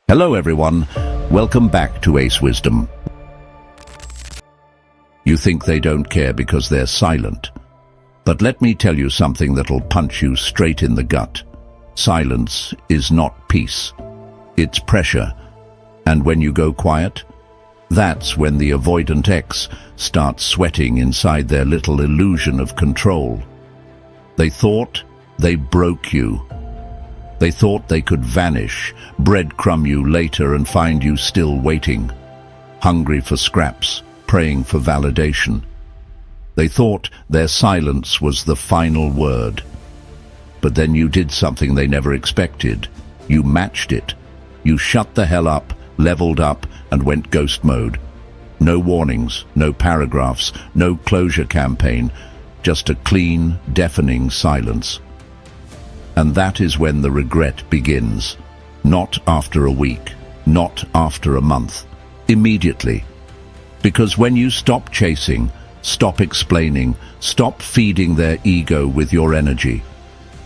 Hello everyone, welcome back to Ace Wisdom. You think they don't care because they're silent. But let me tell you something that'll punch you straight in the gut. Silence is not peace. It's pressure. And when you go quiet, that's when the avoidant X starts sweating inside their little illusion of control. They thought they broke you. They thought they could vanish, breadcrumb you later and find you still waiting, hungry for scraps, praying for validation. They thought their silence was the final word. But then you did something they never expected. You matched it. You shut the hell up, leveled up, and went ghost mode. No warnings, no paragraphs, no closure campaign, just a clean, deafening silence. And that is when the regret begins. Not after a week, not after a month, immediately. Because when you stop chasing, stop explaining, stop feeding their ego with your energy,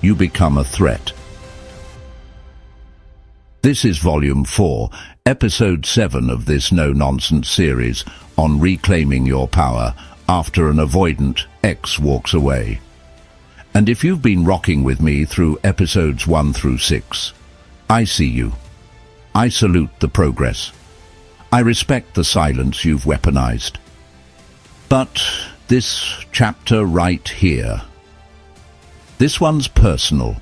you become a threat. This is Volume 4, Episode 7 of this no-nonsense series on reclaiming your power after an avoidant X walks away. And if you've been rocking with me through episodes 1 through 6, I see you. I salute the progress. I respect the silence you've weaponized. But this chapter right here, this one's personal,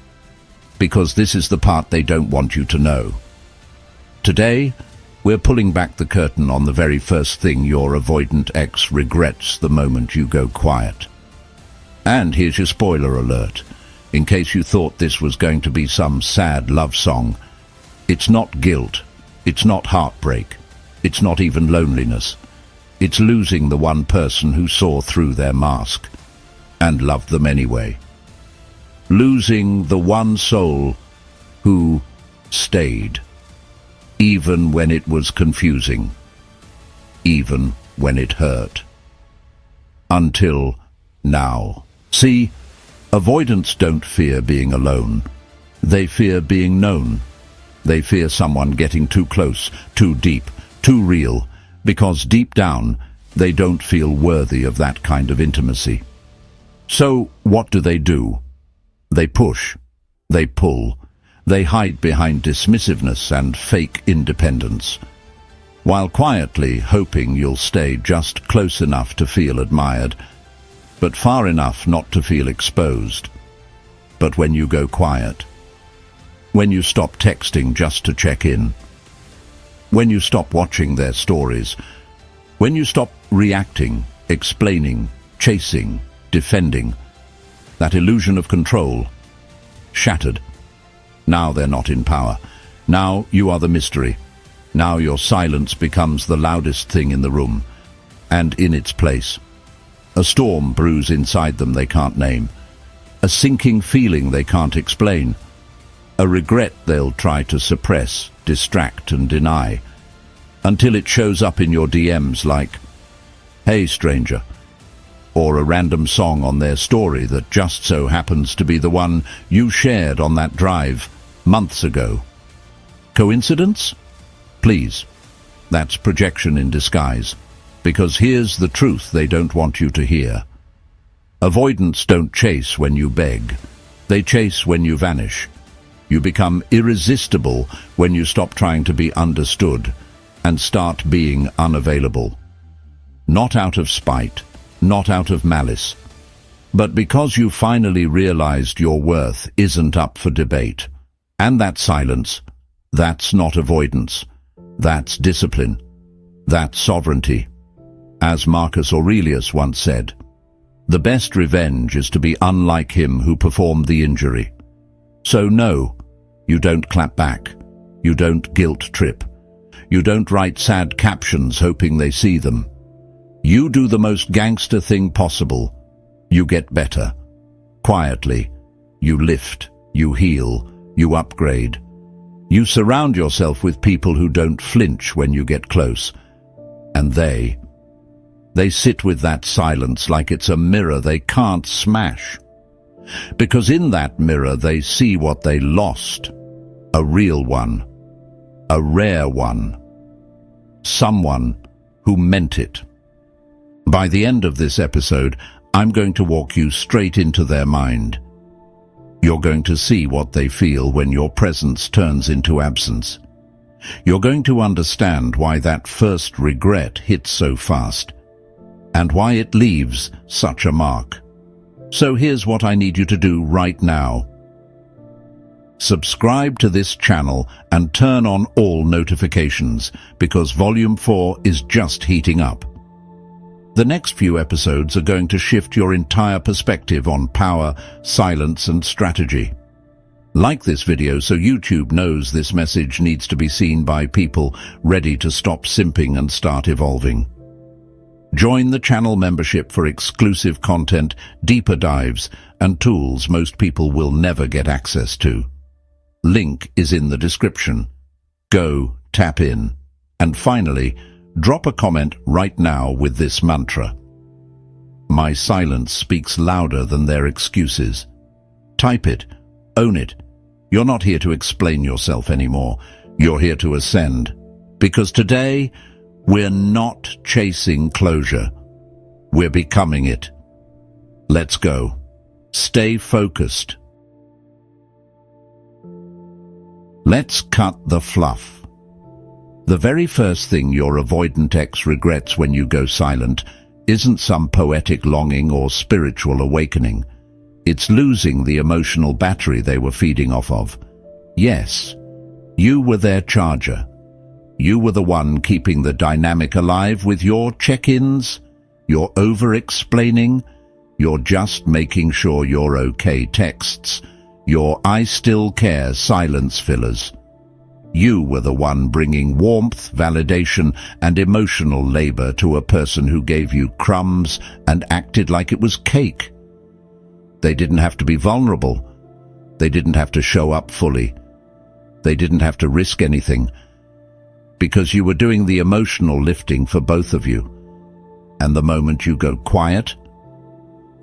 because this is the part they don't want you to know. Today, we're pulling back the curtain on the very first thing your avoidant X regrets the moment you go quiet. And here's your spoiler alert, in case you thought this was going to be some sad love song. It's not guilt, it's not heartbreak, it's not even loneliness. It's losing the one person who saw through their mask and loved them anyway. Losing the one soul who stayed, even when it was confusing, even when it hurt. Until now. See, avoidants don't fear being alone. They fear being known. They fear someone getting too close, too deep, too real, because deep down, they don't feel worthy of that kind of intimacy. So, what do? They push. They pull. They hide behind dismissiveness and fake independence, while quietly hoping you'll stay just close enough to feel admired, but far enough not to feel exposed. But when you go quiet, when you stop texting just to check in, when you stop watching their stories, when you stop reacting, explaining, chasing, defending, that illusion of control shattered. Now they're not in power. Now you are the mystery. Now your silence becomes the loudest thing in the room, and in its place, a storm brews inside them they can't name, a sinking feeling they can't explain, a regret they'll try to suppress, distract and deny, until it shows up in your DMs like, "Hey stranger," or a random song on their story that just so happens to be the one you shared on that drive months ago. Coincidence? Please, that's projection in disguise. Because here's the truth they don't want you to hear. Avoidants don't chase when you beg. They chase when you vanish. You become irresistible when you stop trying to be understood and start being unavailable. Not out of spite, not out of malice, but because you finally realized your worth isn't up for debate. And that silence, that's not avoidance. That's discipline. That's sovereignty. As Marcus Aurelius once said, the best revenge is to be unlike him who performed the injury. So no, you don't clap back. You don't guilt trip. You don't write sad captions hoping they see them. You do the most gangster thing possible. You get better. Quietly. You lift. You heal. You upgrade. You surround yourself with people who don't flinch when you get close. And they sit with that silence like it's a mirror they can't smash. Because in that mirror they see what they lost, a real one. A rare one. Someone who meant it. By the end of this episode, I'm going to walk you straight into their mind. You're going to see what they feel when your presence turns into absence. You're going to understand why that first regret hits so fast, and why it leaves such a mark. So here's what I need you to do right now. Subscribe to this channel and turn on all notifications, because Volume 4 is just heating up. The next few episodes are going to shift your entire perspective on power, silence, and strategy. Like this video so YouTube knows this message needs to be seen by people ready to stop simping and start evolving. Join the channel membership for exclusive content, deeper dives, and tools most people will never get access to. Link is in the description. Go, tap in. And finally, drop a comment right now with this mantra. My silence speaks louder than their excuses. Type it. Own it. You're not here to explain yourself anymore. You're here to ascend. Because today, we're not chasing closure. We're becoming it. Let's go. Stay focused. Let's cut the fluff. The very first thing your avoidant ex regrets when you go silent isn't some poetic longing or spiritual awakening. It's losing the emotional battery they were feeding off of. Yes, you were their charger. You were the one keeping the dynamic alive with your check-ins, your over-explaining, your just making sure you're okay texts, your I still care silence fillers. You were the one bringing warmth, validation, and emotional labor to a person who gave you crumbs and acted like it was cake. They didn't have to be vulnerable. They didn't have to show up fully. They didn't have to risk anything, because you were doing the emotional lifting for both of you. And the moment you go quiet,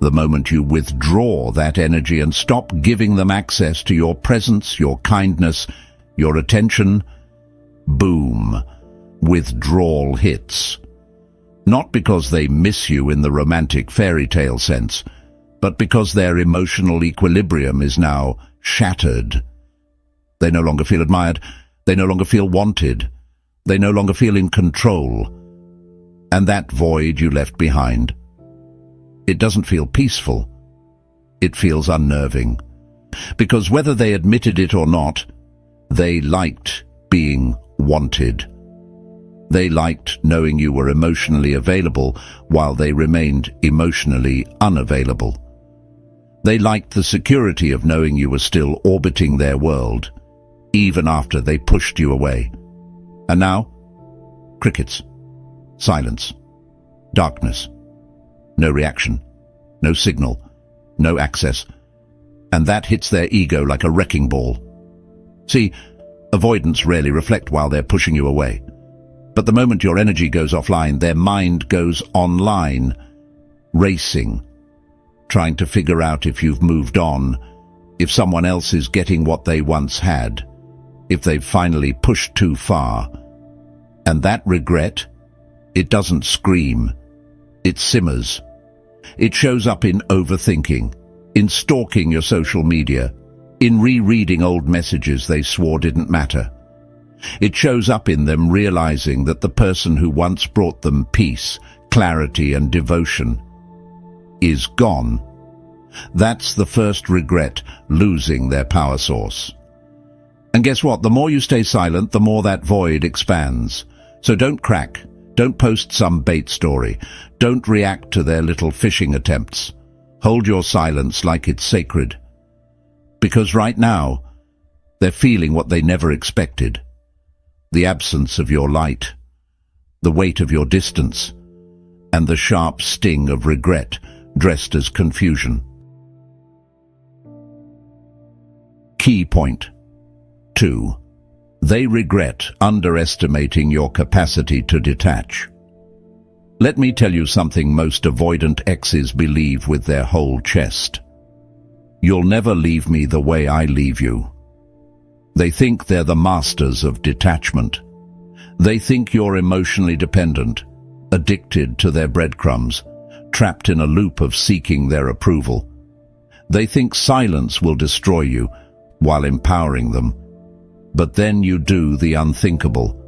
the moment you withdraw that energy and stop giving them access to your presence, your kindness, your attention, boom, withdrawal hits. Not because they miss you in the romantic fairy tale sense, but because their emotional equilibrium is now shattered. They no longer feel admired. They no longer feel wanted. They no longer feel in control. And that void you left behind, it doesn't feel peaceful. It feels unnerving. Because whether they admitted it or not, they liked being wanted. They liked knowing you were emotionally available while they remained emotionally unavailable. They liked the security of knowing you were still orbiting their world, even after they pushed you away. And now, crickets, silence, darkness, no reaction, no signal, no access, and that hits their ego like a wrecking ball. See, avoidants rarely reflect while they're pushing you away. But the moment your energy goes offline, their mind goes online, racing, trying to figure out if you've moved on, if someone else is getting what they once had, if they've finally pushed too far. And that regret, it doesn't scream, it simmers. It shows up in overthinking, in stalking your social media, in rereading old messages they swore didn't matter. It shows up in them realizing that the person who once brought them peace, clarity, and devotion is gone. That's the first regret, losing their power source. And guess what? The more you stay silent, the more that void expands. So don't crack. Don't post some bait story. Don't react to their little phishing attempts. Hold your silence like it's sacred. Because right now, they're feeling what they never expected. The absence of your light, the weight of your distance, and the sharp sting of regret dressed as confusion. Key point 2. They regret underestimating your capacity to detach. Let me tell you something most avoidant exes believe with their whole chest. You'll never leave me the way I leave you. They think they're the masters of detachment. They think you're emotionally dependent, addicted to their breadcrumbs, trapped in a loop of seeking their approval. They think silence will destroy you while empowering them. But then you do the unthinkable.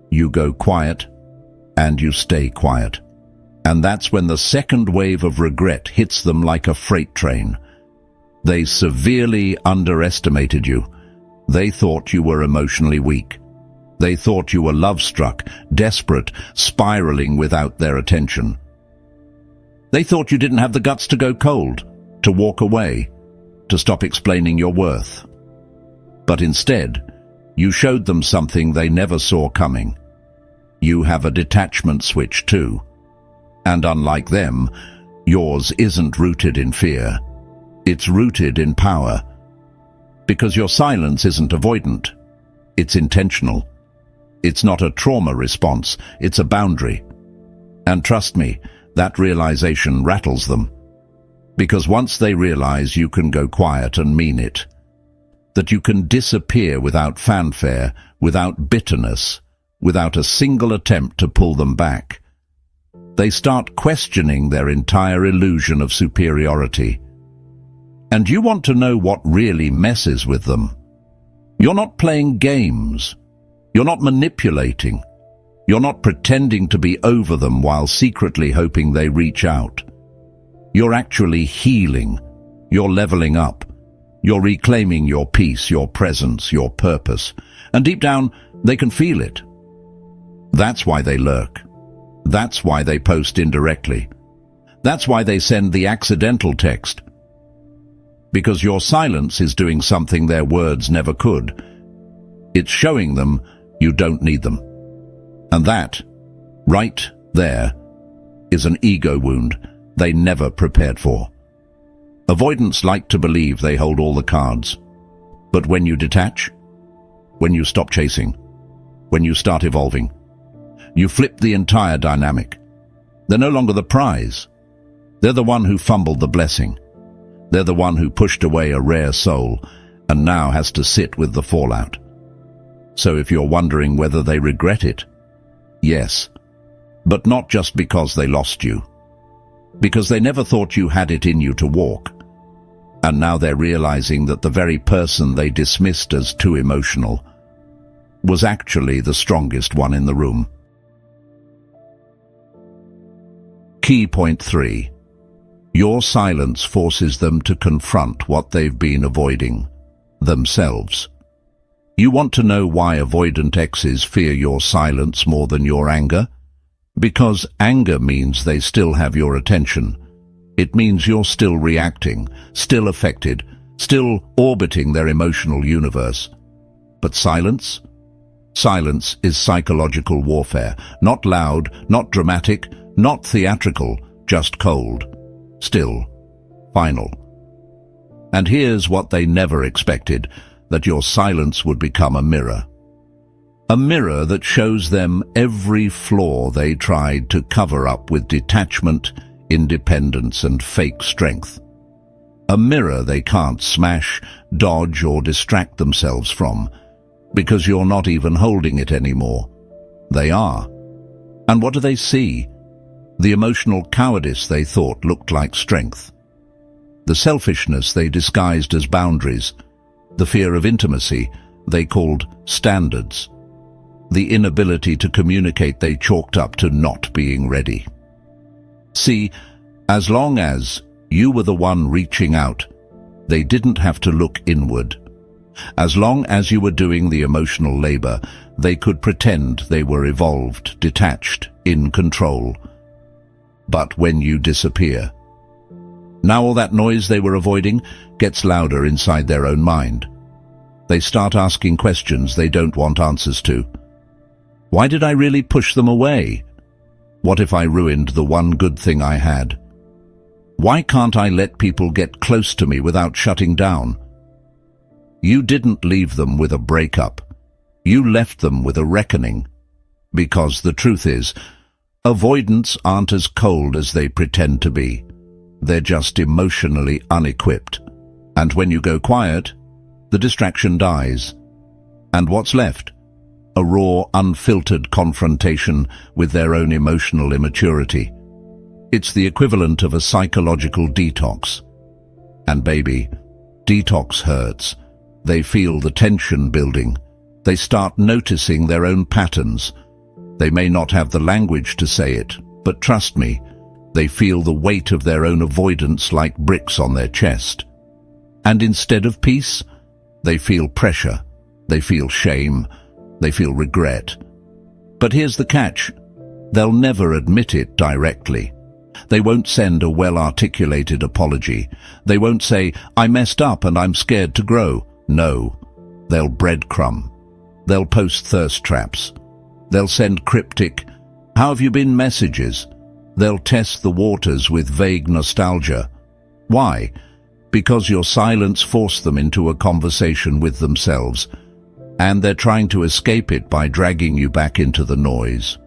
You go quiet, and you stay quiet. And that's when the second wave of regret hits them like a freight train. They severely underestimated you. They thought you were emotionally weak. They thought you were love-struck, desperate, spiraling without their attention. They thought you didn't have the guts to go cold, to walk away, to stop explaining your worth. But instead, you showed them something they never saw coming. You have a detachment switch too. And unlike them, yours isn't rooted in fear. It's rooted in power. Because your silence isn't avoidant. It's intentional. It's not a trauma response, it's a boundary. And trust me, that realization rattles them. Because once they realize you can go quiet and mean it, that you can disappear without fanfare, without bitterness, without a single attempt to pull them back, they start questioning their entire illusion of superiority. And you want to know what really messes with them. You're not playing games. You're not manipulating. You're not pretending to be over them while secretly hoping they reach out. You're actually healing. You're leveling up. You're reclaiming your peace, your presence, your purpose. And deep down, they can feel it. That's why they lurk. That's why they post indirectly. That's why they send the accidental text. Because your silence is doing something their words never could. It's showing them you don't need them. And that, right there, is an ego wound they never prepared for. Avoidants like to believe they hold all the cards. But when you detach, when you stop chasing, when you start evolving, you flip the entire dynamic. They're no longer the prize. They're the one who fumbled the blessing. They're the one who pushed away a rare soul and now has to sit with the fallout. So if you're wondering whether they regret it, yes, but not just because they lost you. Because they never thought you had it in you to walk. And now they're realizing that the very person they dismissed as too emotional was actually the strongest one in the room. Key point 3. Your silence forces them to confront what they've been avoiding, themselves. You want to know why avoidant exes fear your silence more than your anger? Because anger means they still have your attention. It means you're still reacting, still affected, still orbiting their emotional universe. But silence? Silence is psychological warfare. Not loud, not dramatic, not theatrical, just cold. Still. Final. And here's what they never expected, that your silence would become a mirror. A mirror that shows them every flaw they tried to cover up with detachment, independence, and fake strength. A mirror they can't smash, dodge, or distract themselves from, because you're not even holding it anymore. They are. And what do they see? The emotional cowardice they thought looked like strength. The selfishness they disguised as boundaries. The fear of intimacy they called standards. The inability to communicate they chalked up to not being ready. See, as long as you were the one reaching out, they didn't have to look inward. As long as you were doing the emotional labor, they could pretend they were evolved, detached, in control. But when you disappear, now all that noise they were avoiding gets louder inside their own mind. They start asking questions they don't want answers to. Why did I really push them away? What if I ruined the one good thing I had? Why can't I let people get close to me without shutting down? You didn't leave them with a breakup. You left them with a reckoning. Because the truth is, avoidants aren't as cold as they pretend to be. They're just emotionally unequipped. And when you go quiet, the distraction dies. And what's left? A raw, unfiltered confrontation with their own emotional immaturity. It's the equivalent of a psychological detox. And baby, detox hurts. They feel the tension building. They start noticing their own patterns. They may not have the language to say it, but trust me, they feel the weight of their own avoidance like bricks on their chest. And instead of peace, they feel pressure. They feel shame. They feel regret. But here's the catch. They'll never admit it directly. They won't send a well-articulated apology. They won't say, "I messed up and I'm scared to grow." No, they'll breadcrumb. They'll post thirst traps. They'll send cryptic, "How have you been?" messages. They'll test the waters with vague nostalgia. Why? Because your silence forced them into a conversation with themselves, and they're trying to escape it by dragging you back into the noise.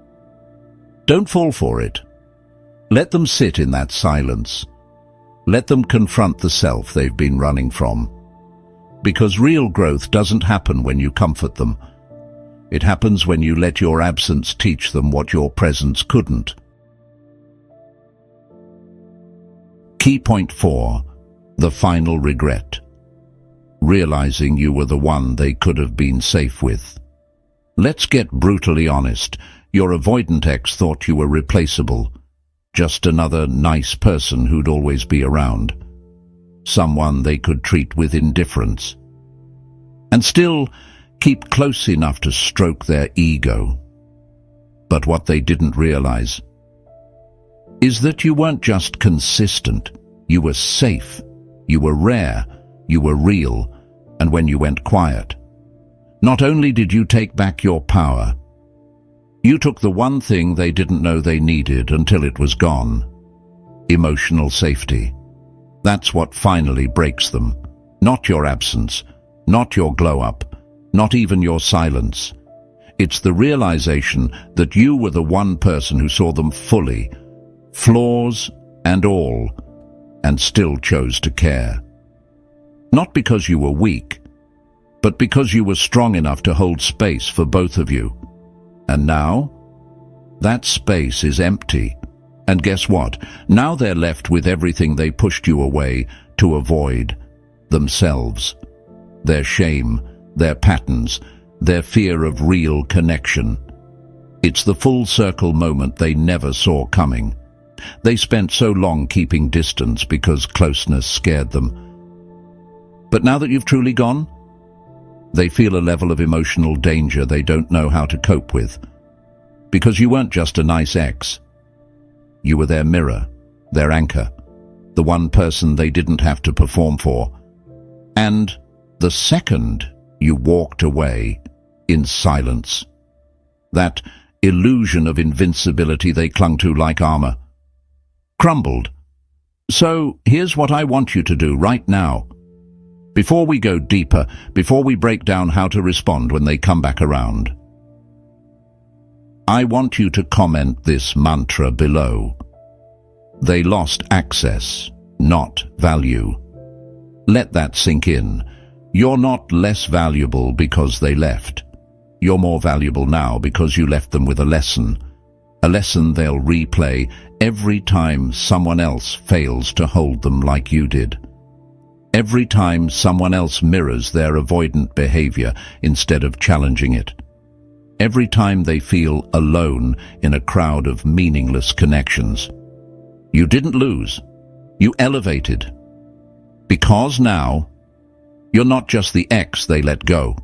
Don't fall for it. Let them sit in that silence. Let them confront the self they've been running from. Because real growth doesn't happen when you comfort them. It happens when you let your absence teach them what your presence couldn't. Key point 4. The final regret. Realizing you were the one they could have been safe with. Let's get brutally honest. Your avoidant ex thought you were replaceable. Just another nice person who'd always be around. Someone they could treat with indifference. And still keep close enough to stroke their ego. But what they didn't realize is that you weren't just consistent. You were safe. You were rare. You were real. And when you went quiet, not only did you take back your power, you took the one thing they didn't know they needed until it was gone. Emotional safety. That's what finally breaks them. Not your absence, not your glow-up, not even your silence. It's the realization that you were the one person who saw them fully, flaws and all, and still chose to care. Not because you were weak, but because you were strong enough to hold space for both of you. And now, that space is empty. And guess what? Now they're left with everything they pushed you away to avoid. Themselves. Their shame, their patterns, their fear of real connection. It's the full circle moment they never saw coming. They spent so long keeping distance because closeness scared them. But now that you've truly gone, they feel a level of emotional danger they don't know how to cope with. Because you weren't just a nice ex. You were their mirror, their anchor, the one person they didn't have to perform for. And the second you walked away in silence, that illusion of invincibility they clung to like armor crumbled. So here's what I want you to do right now. Before we go deeper, before we break down how to respond when they come back around, I want you to comment this mantra below. They lost access, not value. Let that sink in. You're not less valuable because they left. You're more valuable now because you left them with a lesson they'll replay every time someone else fails to hold them like you did. Every time someone else mirrors their avoidant behavior instead of challenging it. Every time they feel alone in a crowd of meaningless connections. You didn't lose. You elevated. Because now, you're not just the ex they let go.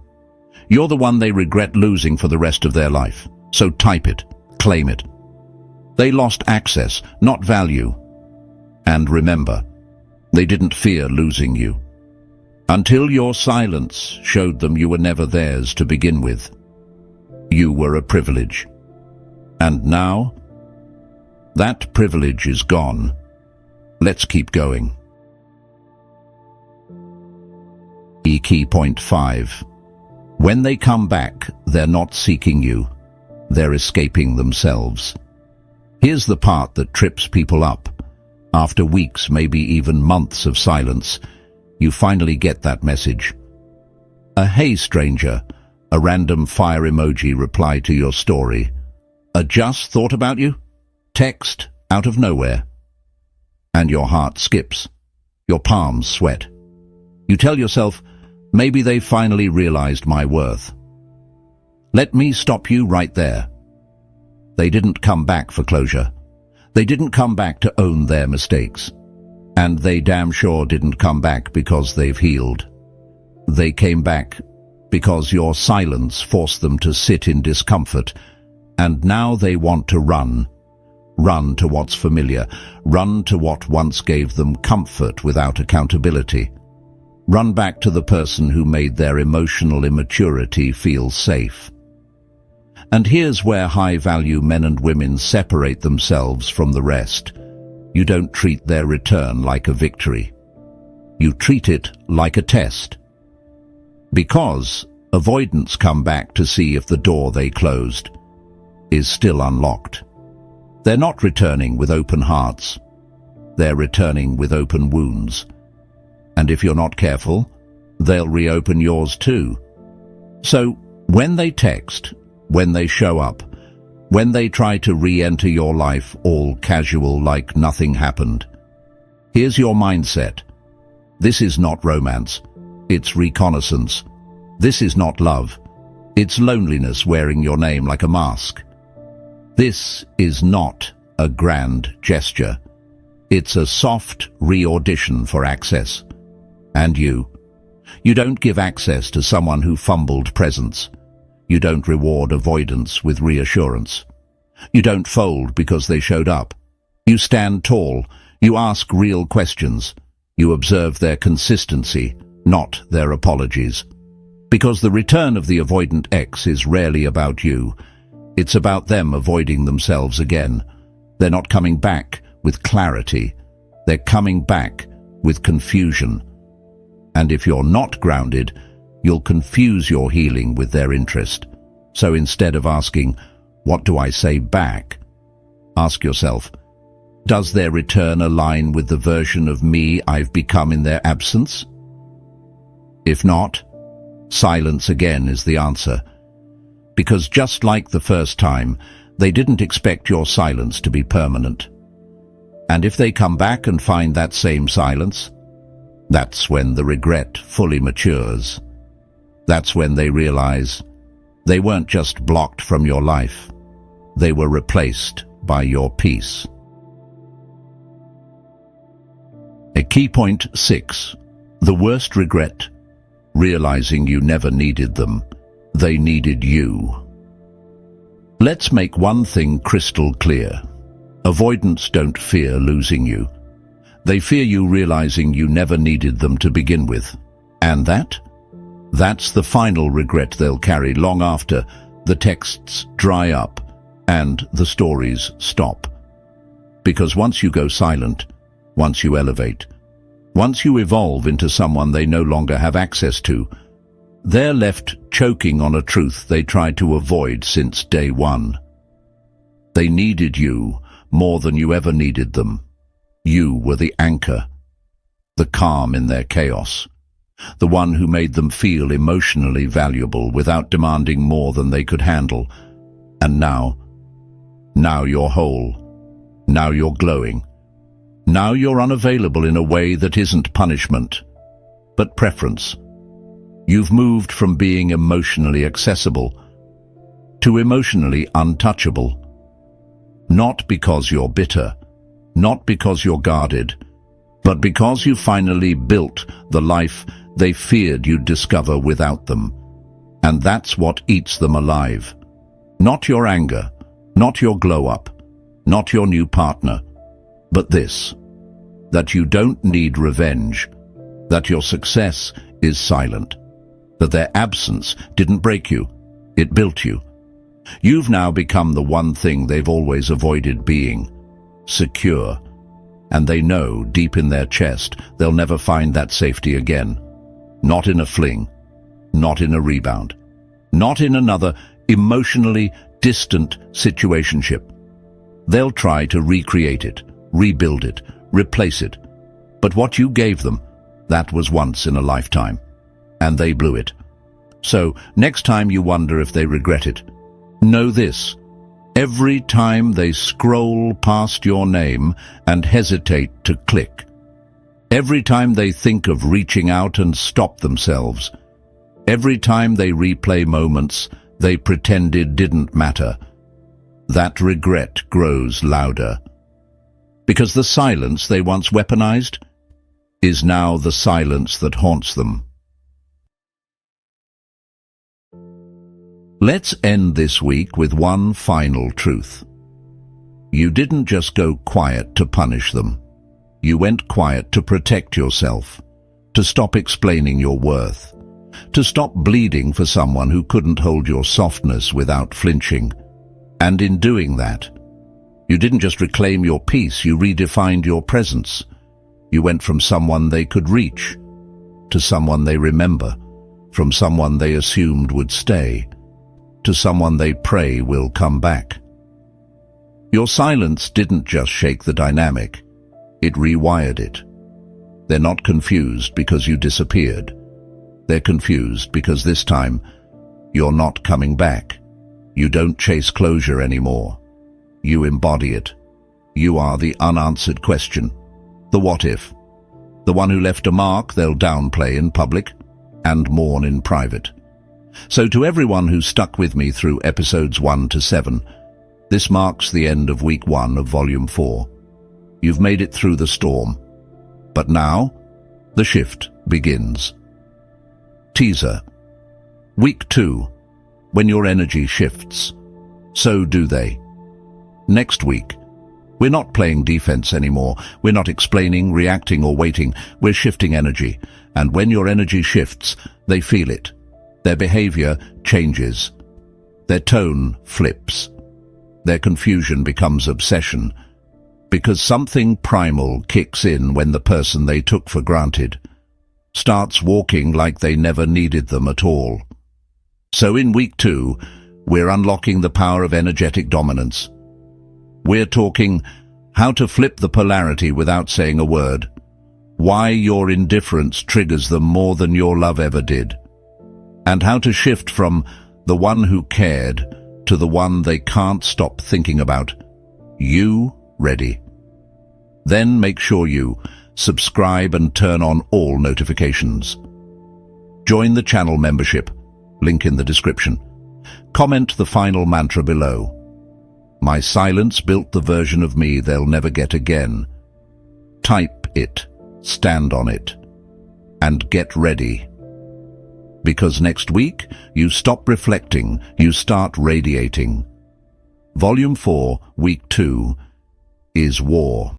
You're the one they regret losing for the rest of their life. So type it. Claim it. They lost access, not value. And remember, they didn't fear losing you. Until your silence showed them you were never theirs to begin with. You were a privilege. And now, that privilege is gone. Let's keep going. Key point 5. When they come back, they're not seeking you. They're escaping themselves. Here's the part that trips people up. After weeks, maybe even months of silence, you finally get that message. A "Hey stranger, A random fire emoji reply to your story. A just thought about you? Text out of nowhere. And your heart skips. Your palms sweat. You tell yourself, maybe they finally realized my worth. Let me stop you right there. They didn't come back for closure. They didn't come back to own their mistakes. And they damn sure didn't come back because they've healed. They came back because your silence forced them to sit in discomfort, and now they want to run. Run to what's familiar. Run to what once gave them comfort without accountability. Run back to the person who made their emotional immaturity feel safe. And here's where high-value men and women separate themselves from the rest. You don't treat their return like a victory. You treat it like a test. Because avoidants come back to see if the door they closed is still unlocked. They're not returning with open hearts. They're returning with open wounds. And if you're not careful, they'll reopen yours too. So when they text, when they show up, when they try to re-enter your life all casual like nothing happened, here's your mindset. This is not romance. It's reconnaissance. This is not love. It's loneliness wearing your name like a mask. This is not a grand gesture. It's a soft re-audition for access. And you don't give access to someone who fumbled presence. You don't reward avoidance with reassurance. You don't fold because they showed up. You stand tall. You ask real questions. You observe their consistency, not their apologies. Because the return of the avoidant ex is rarely about you. It's about them avoiding themselves again. They're not coming back with clarity. They're coming back with confusion. And if you're not grounded, you'll confuse your healing with their interest. So instead of asking, what do I say back? Ask yourself, does their return align with the version of me I've become in their absence? If not, silence again is the answer. Because just like the first time, they didn't expect your silence to be permanent. And if they come back and find that same silence, that's when the regret fully matures. That's when they realize they weren't just blocked from your life. They were replaced by your peace. A key point 6. The worst regret. Realizing you never needed them. They needed you. Let's make one thing crystal clear. Avoidants don't fear losing you. They fear you realizing you never needed them to begin with. And that's the final regret they'll carry long after the texts dry up and the stories stop. Because once you go silent, once you elevate, once you evolve into someone they no longer have access to, they're left choking on a truth they tried to avoid since day one. They needed you more than you ever needed them. You were the anchor, the calm in their chaos, the one who made them feel emotionally valuable without demanding more than they could handle. And now you're whole. Now you're glowing. Now you're unavailable in a way that isn't punishment, but preference. You've moved from being emotionally accessible to emotionally untouchable. Not because you're bitter, not because you're guarded, but because you finally built the life they feared you'd discover without them. And that's what eats them alive. Not your anger, not your glow-up, not your new partner, but this, that you don't need revenge, that your success is silent, that their absence didn't break you, it built you. You've now become the one thing they've always avoided being, secure. And they know, deep in their chest, they'll never find that safety again. Not in a fling, not in a rebound, not in another emotionally distant situationship. They'll try to recreate it, rebuild it, replace it. But what you gave them, that was once in a lifetime. And they blew it. So, next time you wonder if they regret it, know this. Every time they scroll past your name and hesitate to click, every time they think of reaching out and stop themselves, every time they replay moments they pretended didn't matter, that regret grows louder. Because the silence they once weaponized is now the silence that haunts them. Let's end this week with one final truth. You didn't just go quiet to punish them. You went quiet to protect yourself, to stop explaining your worth, to stop bleeding for someone who couldn't hold your softness without flinching. And in doing that, you didn't just reclaim your peace, you redefined your presence. You went from someone they could reach to someone they remember, from someone they assumed would stay to someone they pray will come back. Your silence didn't just shake the dynamic, it rewired it. They're not confused because you disappeared. They're confused because this time, you're not coming back. You don't chase closure anymore. You embody it. You are the unanswered question, the what if, the one who left a mark they'll downplay in public and mourn in private. So to everyone who stuck with me through episodes 1 to 7, this marks the end of week 1 of volume 4. You've made it through the storm. But now, the shift begins. Teaser. Week 2. When your energy shifts, so do they. Next week, we're not playing defense anymore. We're not explaining, reacting, or waiting. We're shifting energy. And when your energy shifts, they feel it. Their behavior changes. Their tone flips. Their confusion becomes obsession. Because something primal kicks in when the person they took for granted starts walking like they never needed them at all. So in week 2, we're unlocking the power of energetic dominance. We're talking how to flip the polarity without saying a word, why your indifference triggers them more than your love ever did, and how to shift from the one who cared to the one they can't stop thinking about. You ready? Then make sure you subscribe and turn on all notifications. Join the channel membership, link in the description. Comment the final mantra below. My silence built the version of me they'll never get again. Type it, stand on it, and get ready. Because next week, you stop reflecting, you start radiating. Volume 4, Week 2, is War.